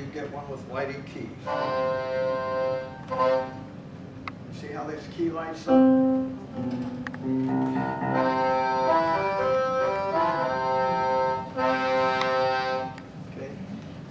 get one with lighted keys. See how this key lights up? Okay.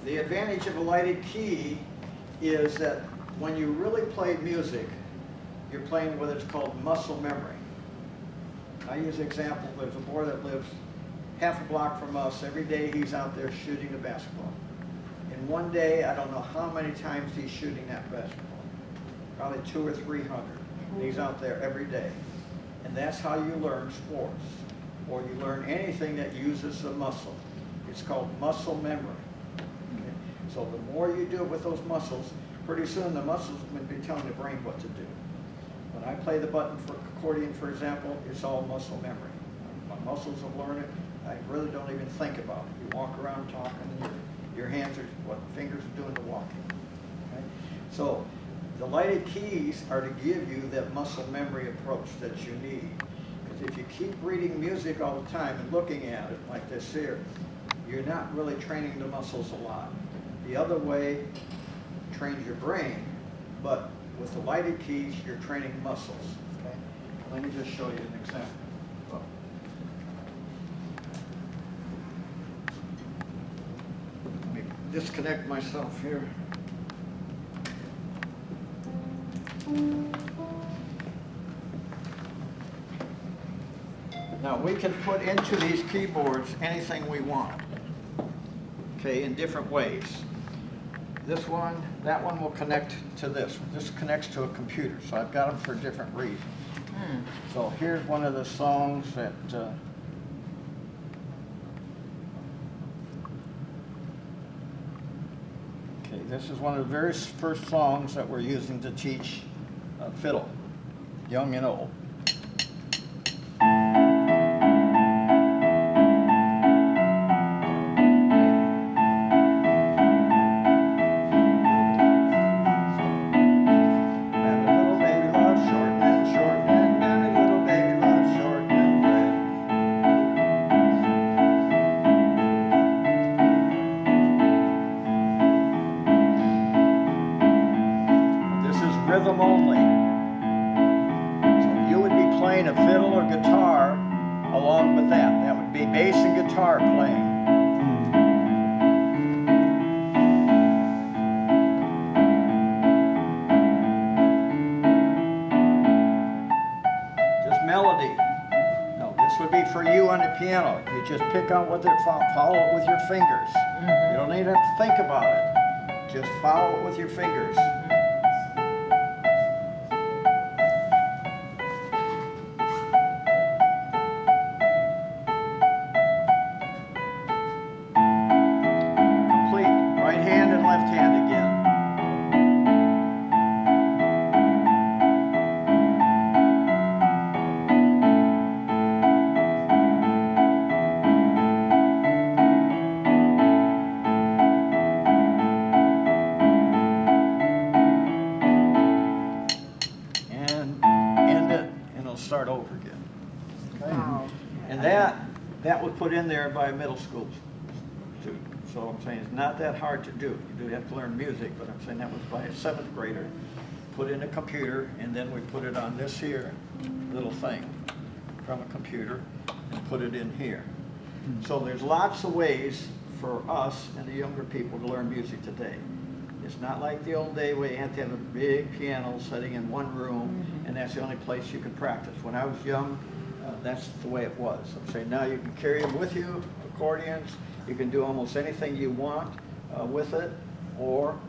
The advantage of a lighted key is that when you really play music, you're playing what is called muscle memory. I use an example. There's a boy that lives half a block from us. Every day he's out there shooting a basketball. In one day, I don't know how many times he's shooting that basketball. Probably 200 or 300. He's out there every day. And that's how you learn sports, or you learn anything that uses a muscle. It's called muscle memory. Okay? So the more you do it with those muscles, pretty soon the muscles will be telling the brain what to do. When I play the button for accordion, for example, it's all muscle memory. My muscles have learned it. I really don't even think about it. You walk around talking, and your hands are, what fingers are doing the walking. Okay? So the lighted keys are to give you that muscle memory approach that you need. Because if you keep reading music all the time and looking at it like this here, you're not really training the muscles a lot. The other way trains your brain, but with the lighted keys, you're training muscles. Okay? Let me just show you an example. Let me disconnect myself here. Now we can put into these keyboards anything we want, okay, in different ways. This one, that one will connect to this. This connects to a computer, so I've got them for different reasons. So here's one of the songs that okay, this is one of the very first songs that we're using to teach fiddle, young and old. Rhythm only. So you would be playing a fiddle or guitar along with that. That would be bass and guitar playing. Just melody. No, this would be for you on the piano. You just pick on what they're follow it with your fingers. You don't even have to think about it. Just follow it with your fingers. Left hand again. And end it, and it'll start over again. Okay? Wow. And that was put in there by a middle school student. So I'm saying it's not that hard to do. You do have to learn music, but I'm saying that was by a 7th grader. Put in a computer, and then we put it on this here little thing from a computer and put it in here. So there's lots of ways for us and the younger people to learn music today. It's not like the old day where you had to have a big piano sitting in one room, and that's the only place you could practice. When I was young, that's the way it was. I'm saying now you can carry them with you, accordions. You can do almost anything you want with it, or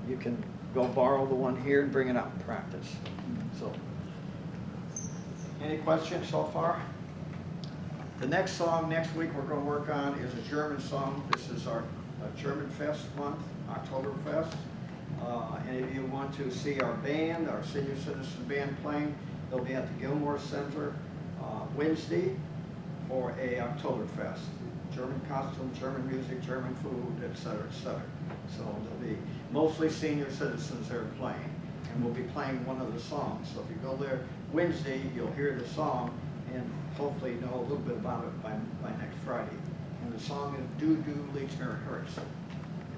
you can go borrow the one here and bring it out and practice. So, any questions so far? The next song next week we're going to work on is a German song. This is our German Fest month, Oktoberfest. And if you want to see our band, our senior citizen band playing, they'll be at the Gilmore Center Wednesday for a Oktoberfest. German costume, German music, German food, etc., etc. So there'll be mostly senior citizens there playing, and we'll be playing one of the songs. So if you go there Wednesday, you'll hear the song and hopefully know a little bit about it by next Friday. And the song is Du Du liegst mir im Herzen.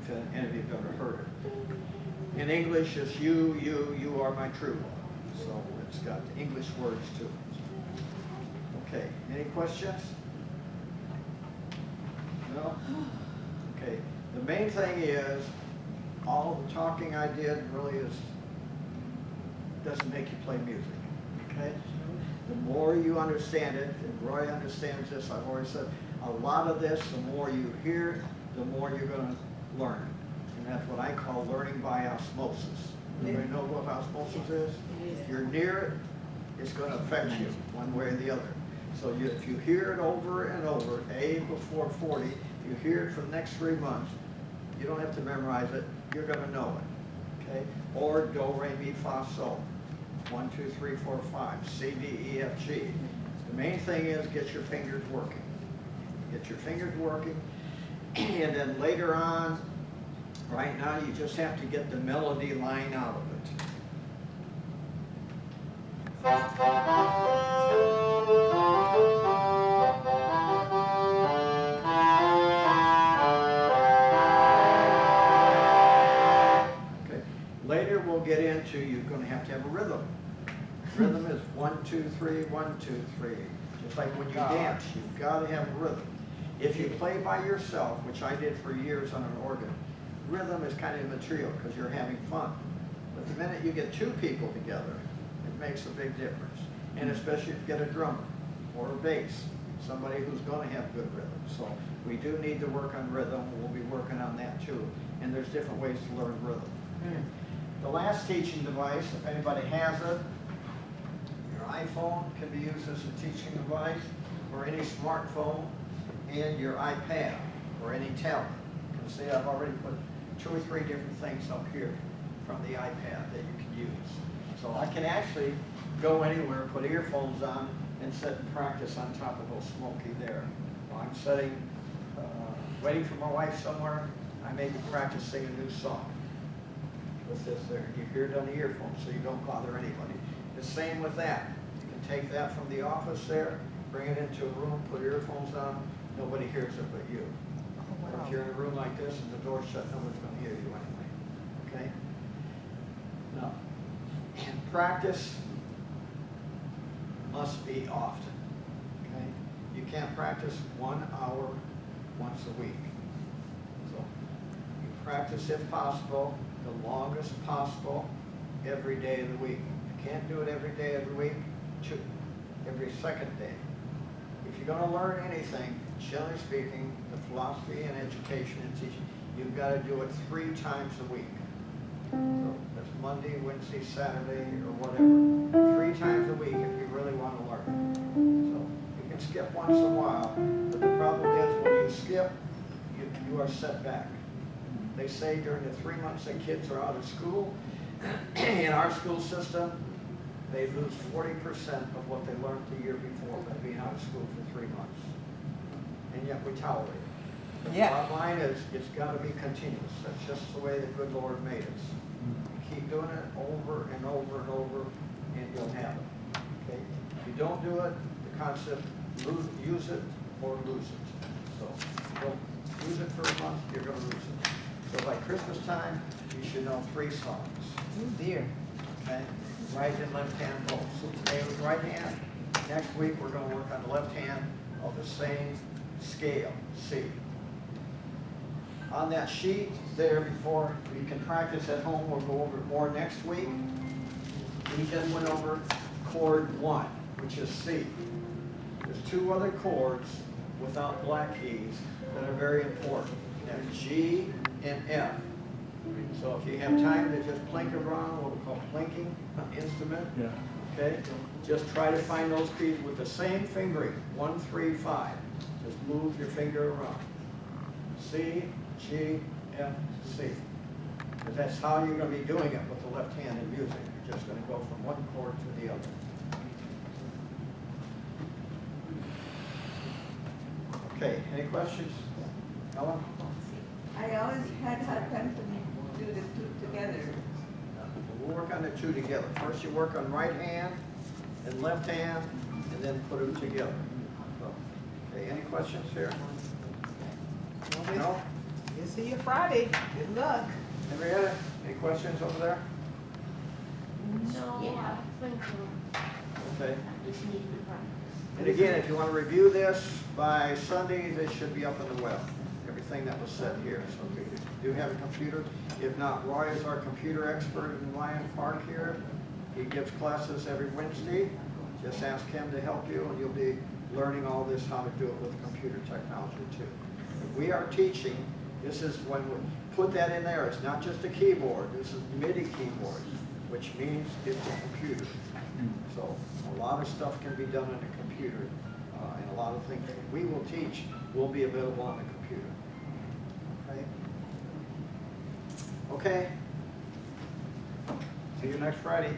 If any of you have ever heard it. In English, it's you are my true love. So it's got English words to it. Okay, any questions? No? Okay, the main thing is, all the talking I did really doesn't make you play music, okay? The more you understand it, and Roy understands this, I've always said, a lot of this, the more you hear it, the more you're going to learn it. And that's what I call learning by osmosis. Anybody know what osmosis is? If you're near it, it's going to affect you one way or the other. So if you hear it over and over, A before 40, if you hear it for the next 3 months, you don't have to memorize it, you're going to know it, okay? Or do, re, mi, fa, sol. 1, 2, 3, 4, 5, C, D, E, F, G. The main thing is get your fingers working. Get your fingers working, and then later on, right now, you just have to get the melody line out of it. Okay. Later, we'll get into you're going to have a rhythm. Rhythm is 1, 2, 3, 1, 2, 3. Just like when you dance, you've got to have a rhythm. If you play by yourself, which I did for years on an organ, rhythm is kind of immaterial because you're having fun. But the minute you get 2 people together, it makes a big difference. And especially if you get a drummer or a bass, somebody who's going to have good rhythm. So we do need to work on rhythm. We'll be working on that too. And there's different ways to learn rhythm. The last teaching device, if anybody has it, your iPhone can be used as a teaching device, or any smartphone, and your iPad, or any tablet. You can see I've already put 2 or 3 different things up here from the iPad that you can use. So I can actually go anywhere, put earphones on, and sit and practice on top of old Smokey there. While I'm sitting, waiting for my wife somewhere, I may be practicing a new song with this there. You hear it on the earphones so you don't bother anybody. The same with that. You can take that from the office there, bring it into a room, put earphones on, nobody hears it but you. Or if you're in a room like this and the door's shut, nobody's going to hear you anyway. Okay? Now, practice must be often. Okay? You can't practice 1 hour once a week. So you practice, if possible, the longest possible every day of the week. If you can't do it every day of the week, every second day. If you're going to learn anything, generally speaking, the philosophy and education and teaching, you've got to do it 3 times a week. So that's Monday, Wednesday, Saturday, or whatever. 3 times a week if you really want to learn. So you can skip once in a while, but the problem is when you skip, you are set back. They say during the 3 months that kids are out of school, in our school system, they lose 40% of what they learned the year before by being out of school for 3 months. And yet we tolerate it. But the bottom line is, it's got to be continuous. That's just the way the good Lord made us. Keep doing it over and over and over, and you'll have it. Okay? If you don't do it, the concept, use it or lose it. So don't use it for a month, you're going to lose it. So by Christmas time, you should know 3 songs. Oh dear. Okay? Right and left hand both. So today was right hand. Next week we're going to work on the left hand of the same scale, C. On that sheet there before, you can practice at home. We'll go over it more next week. We just went over chord 1, which is C. There's 2 other chords without black keys that are very important. There's G and F. So if you have time to just plink around, what we call plinking, instrument, okay? Just try to find those keys with the same fingering, 1, 3, 5. Just move your finger around. C, G, F, C. Because that's how you're going to be doing it with the left hand in music. You're just going to go from one chord to the other. Okay, any questions? Ellen? I always had a hard time to do the 2 together. We'll work on the 2 together. First you work on right hand and left hand, and then put them together. So, okay, any questions here? No? We'll see you Friday. Good luck. Henrietta, any questions over there? No, Yeah. I think so. Okay. Just need to practice. And again, if you want to review this by Sunday, this should be up on the web, everything that was said here. So if you do have a computer, if not, Roy is our computer expert in Lion Park here. He gives classes every Wednesday. Just ask him to help you and you'll be learning all this, how to do it with computer technology too. We are teaching, this is when we put that in there, it's not just a keyboard, this is MIDI keyboard, which means it's a computer. So a lot of stuff can be done on a computer, and a lot of things that we will teach will be available on the computer. Okay? Okay? See you next Friday.